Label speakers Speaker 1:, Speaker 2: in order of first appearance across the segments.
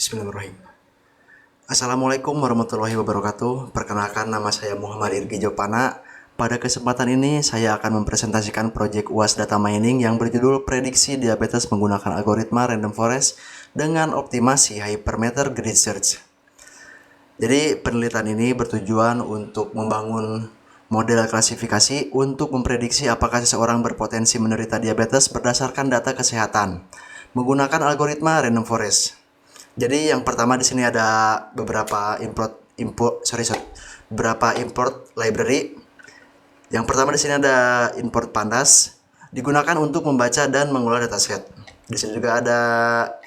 Speaker 1: Bismillahirrahmanirrahim. Assalamualaikum warahmatullahi wabarakatuh. Perkenalkan, nama saya Muhammad Irgi Jopana. Pada kesempatan ini saya akan mempresentasikan proyek UAS Data Mining yang berjudul Prediksi Diabetes Menggunakan Algoritma Random Forest dengan Optimasi Hypermeter Grid Search. Jadi penelitian ini bertujuan untuk membangun model klasifikasi untuk memprediksi apakah seseorang berpotensi menderita diabetes berdasarkan data kesehatan menggunakan algoritma Random Forest. Jadi yang pertama di sini ada beberapa beberapa import library. Yang pertama di sini ada import pandas, digunakan untuk membaca dan mengolah dataset. Di sini juga ada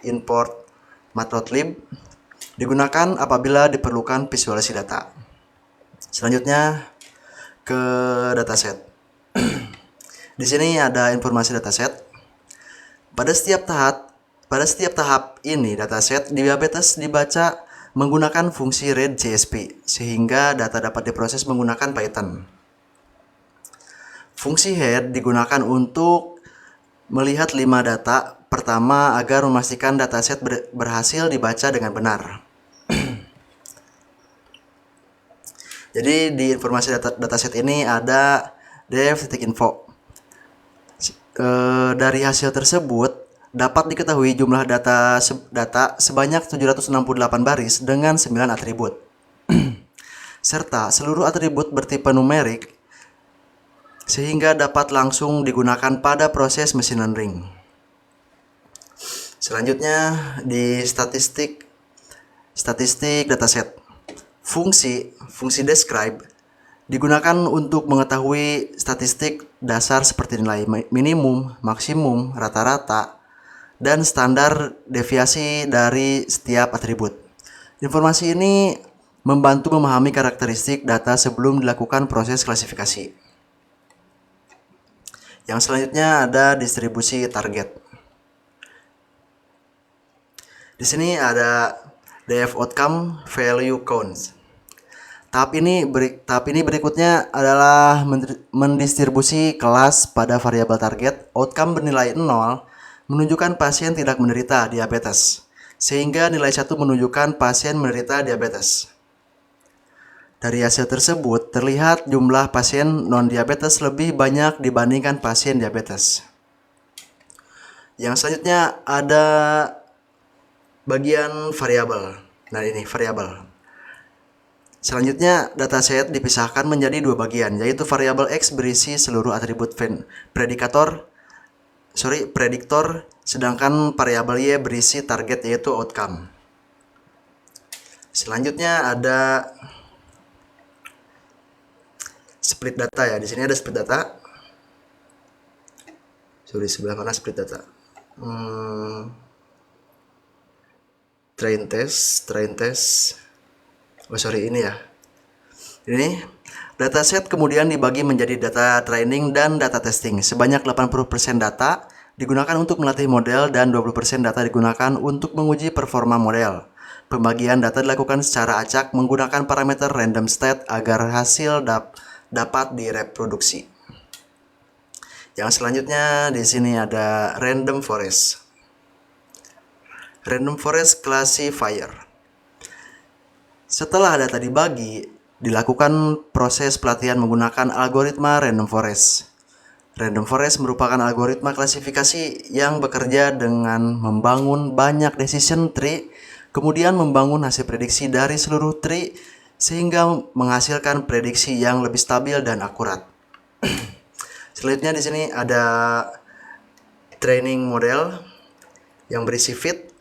Speaker 1: import matplotlib, digunakan apabila diperlukan visualisasi data. Selanjutnya ke dataset. Di sini ada informasi dataset. Pada setiap tahap ini, dataset diabetes dibaca menggunakan fungsi read CSP, sehingga data dapat diproses menggunakan Python. Fungsi head digunakan untuk melihat 5 data. Pertama, agar memastikan dataset berhasil dibaca dengan benar. Jadi di informasi dataset ini ada def.info. Dari hasil tersebut dapat diketahui jumlah data sebanyak 768 baris dengan 9 atribut. Serta seluruh atribut bertipe numerik sehingga dapat langsung digunakan pada proses machine learning. Selanjutnya di statistik dataset. Fungsi describe digunakan untuk mengetahui statistik dasar seperti nilai minimum, maksimum, rata-rata, dan standar deviasi dari setiap atribut. Informasi ini membantu memahami karakteristik data sebelum dilakukan proses klasifikasi. Yang selanjutnya ada distribusi target. Di sini ada def outcome value counts. Tahap ini berikutnya adalah mendistribusi kelas pada variabel target. Outcome bernilai 0 menunjukkan pasien tidak menderita diabetes, sehingga nilai 1 menunjukkan pasien menderita diabetes. Dari hasil tersebut terlihat jumlah pasien non-diabetes lebih banyak dibandingkan pasien diabetes. Yang selanjutnya ada bagian variabel. Nah, ini variabel. Selanjutnya, dataset dipisahkan menjadi 2 bagian, yaitu variabel X berisi seluruh atribut prediktor, sedangkan variabel Y berisi target yaitu outcome. Selanjutnya ada split data ya. Di sini ada split data. Sebelah mana split data? Train test. Ini ya. Ini dataset kemudian dibagi menjadi data training dan data testing. Sebanyak 80% data digunakan untuk melatih model dan 20% data digunakan untuk menguji performa model. Pembagian data dilakukan secara acak menggunakan parameter random state agar hasil dapat direproduksi. Yang selanjutnya di sini ada random forest. Random forest classifier. Setelah data dibagi, dilakukan proses pelatihan menggunakan algoritma Random Forest. Random Forest merupakan algoritma klasifikasi yang bekerja dengan membangun banyak decision tree, kemudian membangun hasil prediksi dari seluruh tree sehingga menghasilkan prediksi yang lebih stabil dan akurat. Selanjutnya di sini ada training model yang berisi fit.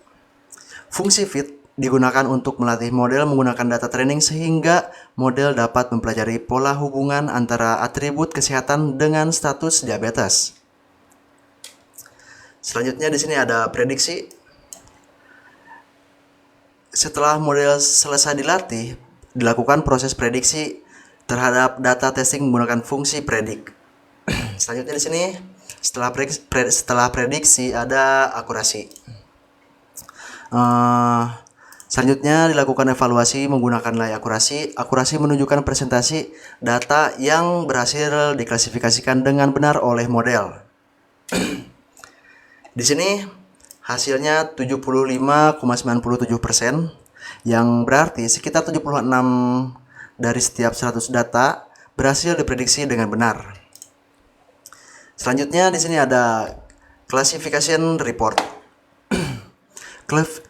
Speaker 1: Fungsi fit digunakan untuk melatih model menggunakan data training sehingga model dapat mempelajari pola hubungan antara atribut kesehatan dengan status diabetes. Selanjutnya di sini ada prediksi. Setelah model selesai dilatih, dilakukan proses prediksi terhadap data testing menggunakan fungsi predict. Selanjutnya di sini setelah prediksi ada akurasi. Selanjutnya dilakukan evaluasi menggunakan nilai akurasi. Akurasi menunjukkan presentasi data yang berhasil diklasifikasikan dengan benar oleh model. Di sini hasilnya 75,97%, yang berarti sekitar 76 dari setiap 100 data berhasil diprediksi dengan benar. Selanjutnya di sini ada classification report.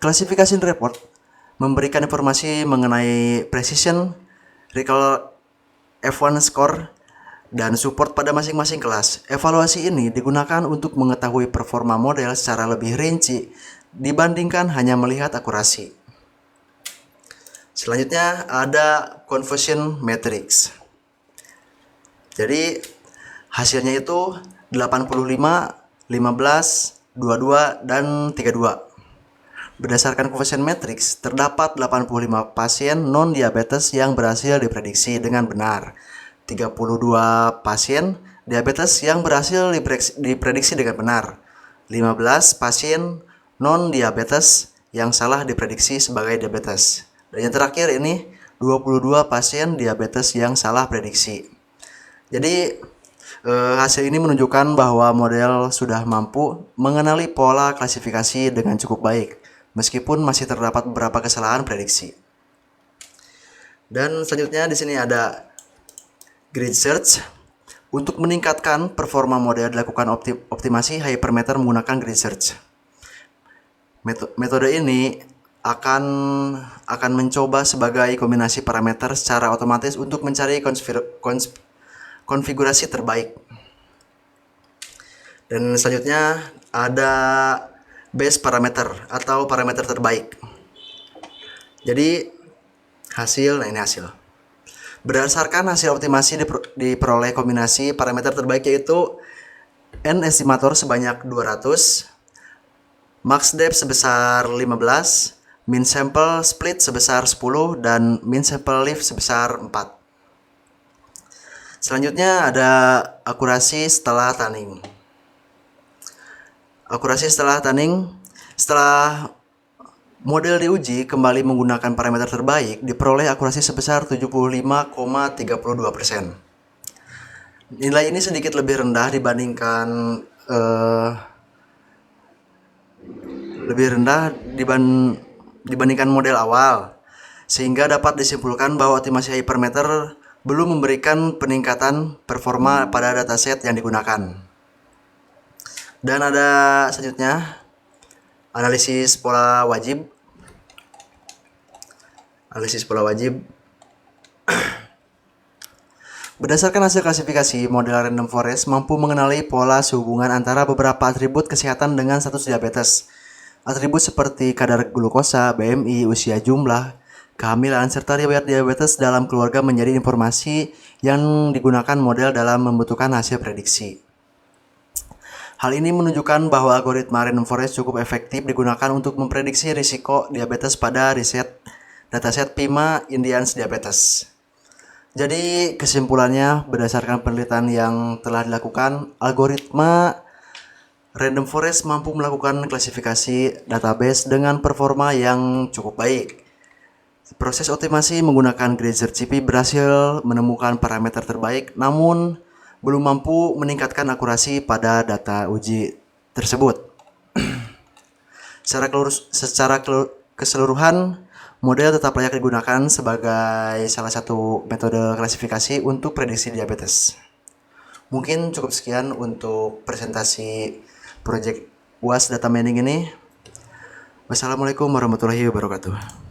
Speaker 1: Classification report memberikan informasi mengenai precision, recall, F1 score, dan support pada masing-masing kelas. Evaluasi ini digunakan untuk mengetahui performa model secara lebih rinci dibandingkan hanya melihat akurasi. Selanjutnya ada conversion matrix. Jadi hasilnya itu 85, 15, 22, dan 32. Berdasarkan conversion matrix, terdapat 85 pasien non-diabetes yang berhasil diprediksi dengan benar. 32 pasien diabetes yang berhasil diprediksi dengan benar. 15 pasien non-diabetes yang salah diprediksi sebagai diabetes. Dan yang terakhir ini 22 pasien diabetes yang salah prediksi. Jadi hasil ini menunjukkan bahwa model sudah mampu mengenali pola klasifikasi dengan cukup baik, meskipun masih terdapat beberapa kesalahan prediksi. Dan selanjutnya di sini ada grid search. Untuk meningkatkan performa model dilakukan optimasi hypermeter menggunakan grid search. Metode ini akan mencoba sebagai kombinasi parameter secara otomatis untuk mencari konfigurasi terbaik. Dan selanjutnya ada base parameter atau parameter terbaik. Jadi ini hasil. Berdasarkan hasil optimasi diperoleh kombinasi parameter terbaik, yaitu N estimator sebanyak 200, max depth sebesar 15, min sample split sebesar 10, dan min sample lift sebesar 4. Selanjutnya ada akurasi setelah tanning. Akurasi setelah tanning, setelah model diuji kembali menggunakan parameter terbaik, diperoleh akurasi sebesar 75,32%. Nilai ini sedikit lebih rendah dibandingkan model awal, sehingga dapat disimpulkan bahwa optimasi hypermeter belum memberikan peningkatan performa pada dataset yang digunakan. Dan ada selanjutnya analisis pola wajib. Berdasarkan hasil klasifikasi, model random forest mampu mengenali pola sehubungan antara beberapa atribut kesehatan dengan status diabetes. Atribut seperti kadar glukosa, BMI, usia, jumlah, kehamilan, serta riwayat diabetes dalam keluarga menjadi informasi yang digunakan model dalam membutuhkan hasil prediksi. Hal ini menunjukkan bahwa algoritma random forest cukup efektif digunakan untuk memprediksi risiko diabetes pada dataset PIMA Indians Diabetes. Jadi kesimpulannya, berdasarkan penelitian yang telah dilakukan, algoritma random forest mampu melakukan klasifikasi database dengan performa yang cukup baik. Proses optimasi menggunakan grid search GP berhasil menemukan parameter terbaik, namun belum mampu meningkatkan akurasi pada data uji tersebut. Secara keseluruhan, model tetap layak digunakan sebagai salah satu metode klasifikasi untuk prediksi diabetes. Mungkin cukup sekian untuk presentasi proyek UAS Data Mining ini. Wassalamualaikum warahmatullahi wabarakatuh.